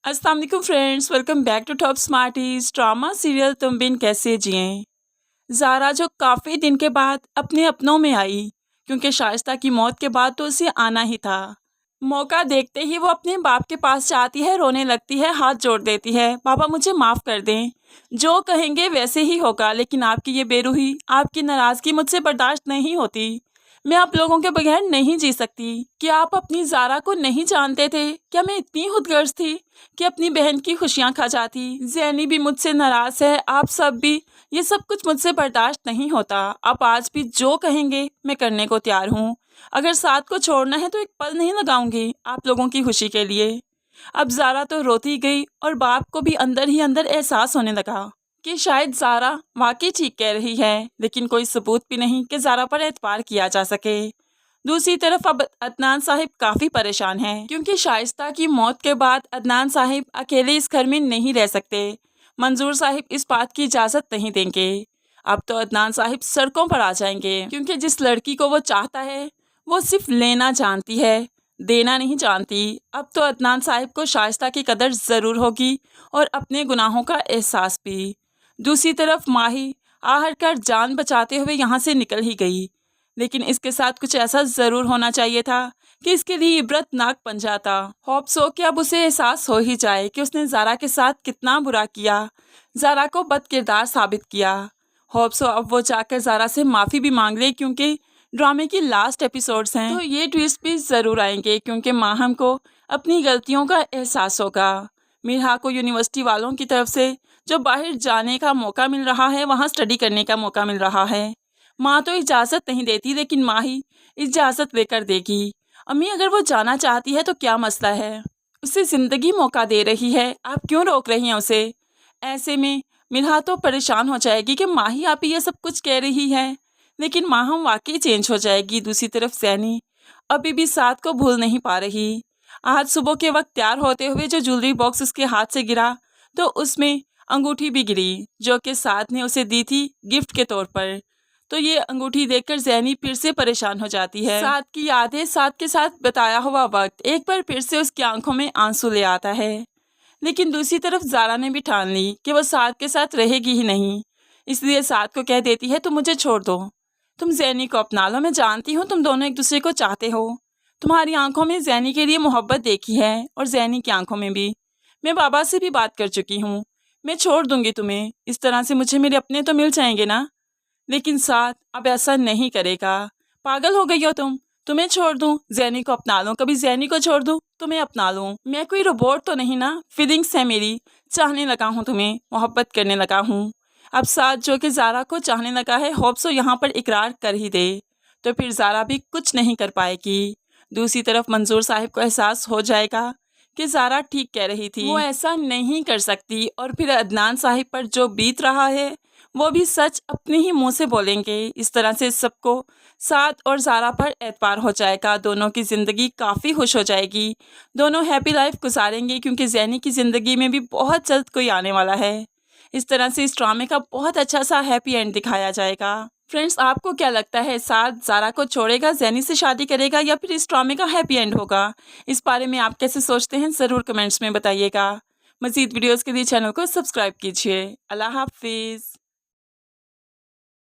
अस्सलाम वालेकुम friends, welcome back to top smarties. Drama serial Tum Bin कैसे जिएं। ज़ारा जो काफ़ी दिन के बाद अपने अपनों में आई, क्योंकि शाइस्ता की मौत के बाद तो उसे आना ही था। मौका देखते ही वो अपने बाप के पास जाती है, रोने लगती है, हाथ जोड़ देती है, पापा मुझे माफ़ कर दें, जो कहेंगे वैसे ही होगा, लेकिन आपकी ये बेरूही, आपकी नाराज़गी मुझसे बर्दाश्त नहीं होती। मैं आप लोगों के बगैर नहीं जी सकती। क्या आप अपनी ज़ारा को नहीं जानते थे? क्या मैं इतनी खुदगर्ज थी कि अपनी बहन की खुशियां खा जाती? ज़ैनी भी मुझसे नाराज़ है, आप सब भी। ये सब कुछ मुझसे बर्दाश्त नहीं होता। आप आज भी जो कहेंगे मैं करने को तैयार हूँ। अगर साथ को छोड़ना है तो एक पल नहीं लगाऊंगी आप लोगों की खुशी के लिए। अब ज़ारा तो रोती गई और बाप को भी अंदर ही अंदर एहसास होने लगा कि शायद ज़ारा वाकई ठीक कह रही है, लेकिन कोई सबूत भी नहीं कि ज़ारा पर एतबार किया जा सके। दूसरी तरफ अब अदनान साहिब काफ़ी परेशान हैं, क्योंकि शाइस्ता की मौत के बाद अदनान साहिब अकेले इस घर में नहीं रह सकते। मंजूर साहिब इस बात की इजाज़त नहीं देंगे। अब तो अदनान साहिब सड़कों पर आ जाएंगे, क्योंकि जिस लड़की को वो चाहता है वो सिर्फ लेना जानती है, देना नहीं जानती। अब तो अदनान साहिब को शाइस्ता की कदर ज़रूर होगी और अपने गुनाहों का एहसास भी। दूसरी तरफ माही आखिरकार जान बचाते हुए यहाँ से निकल ही गई, लेकिन इसके साथ कुछ ऐसा ज़रूर होना चाहिए था कि इसके लिए इबरतनाक बन जाता। होप सो कि अब उसे एहसास हो ही जाए कि उसने ज़ारा के साथ कितना बुरा किया, ज़ारा को बदकिरदार साबित किया। होप सो अब वो जाकर ज़ारा से माफ़ी भी मांग ले, क्योंकि ड्रामे की लास्ट एपिसोड्स हैं तो ये ट्विस्ट भी ज़रूर आएंगे, क्योंकि माहम को अपनी गलतियों का एहसास होगा। मिरहा को यूनिवर्सिटी वालों की तरफ से जो बाहर जाने का मौका मिल रहा है, वहाँ स्टडी करने का मौका मिल रहा है। माँ तो इजाज़त नहीं देती, लेकिन माँ ही इजाज़त लेकर देगी। अम्मी अगर वो जाना चाहती है तो क्या मसला है, उसे ज़िंदगी मौका दे रही है, आप क्यों रोक रही हैं उसे? ऐसे में मिरहा तो परेशान हो जाएगी कि माँ ही आप ये सब कुछ कह रही है, लेकिन माहम वाकई चेंज हो जाएगी। दूसरी तरफ ज़ैनी अभी भी साथ को भूल नहीं पा रही। आज सुबह के वक्त तैयार होते हुए जो ज्वेलरी बॉक्स उसके हाथ से गिरा, तो उसमें अंगूठी भी गिरी, जो कि साथ ने उसे दी थी गिफ्ट के तौर पर। तो ये अंगूठी देखकर ज़ैनी फिर से परेशान हो जाती है। साथ की यादें, साथ के साथ बताया हुआ वक्त एक बार फिर से उसकी आंखों में आंसू ले आता है। लेकिन दूसरी तरफ ज़ारा ने भी ठान ली कि वो साथ के साथ रहेगी ही नहीं, इसलिए साथ को कह देती है तुम मुझे छोड़ दो, तुम ज़ैनी को अपना लो। मैं जानती हूँ तुम दोनों एक दूसरे को चाहते हो, तुम्हारी आंखों में ज़ैनी के लिए मोहब्बत देखी है और ज़ैनी की आंखों में भी। मैं बाबा से भी बात कर चुकी हूँ, मैं छोड़ दूंगी तुम्हें। इस तरह से मुझे मेरे अपने तो मिल जाएंगे ना। लेकिन साथ अब ऐसा नहीं करेगा। पागल हो गई हो तुम? तुम्हें छोड़ दूं, ज़ैनी को अपना लूं, कभी ज़ैनी को छोड़ दूं, तुम्हें अपना लूं। मैं कोई रोबोट तो नहीं ना, फीलिंग्स है मेरी, चाहने लगा हूं तुम्हें, मोहब्बत करने लगा हूं। अब साथ जो कि ज़ारा को चाहने लगा है, होप सो यहाँ पर इकरार कर ही दे, तो फिर ज़ारा भी कुछ नहीं कर पाएगी। दूसरी तरफ मंजूर साहिब को एहसास हो जाएगा कि ज़ारा ठीक कह रही थी, वो ऐसा नहीं कर सकती, और फिर अदनान साहिब पर जो बीत रहा है वो भी सच अपने ही मुंह से बोलेंगे। इस तरह से सबको साथ और ज़ारा पर एतबार हो जाएगा, दोनों की ज़िंदगी काफ़ी खुश हो जाएगी, दोनों हैप्पी लाइफ गुजारेंगे, क्योंकि ज़ैनी की ज़िंदगी में भी बहुत जल्द कोई आने वाला है। इस तरह से इस ड्रामे का बहुत अच्छा सा हैप्पी एंड दिखाया जाएगा। फ्रेंड्स, आपको क्या लगता है, साथ ज़ारा को छोड़ेगा, ज़ैनी से शादी करेगा, या फिर इस ड्रामे का हैप्पी एंड होगा? इस बारे में आप कैसे सोचते हैं ज़रूर कमेंट्स में बताइएगा। मज़ीद वीडियोज़ के लिए चैनल को सब्सक्राइब कीजिए। अल्लाह हाफिज़।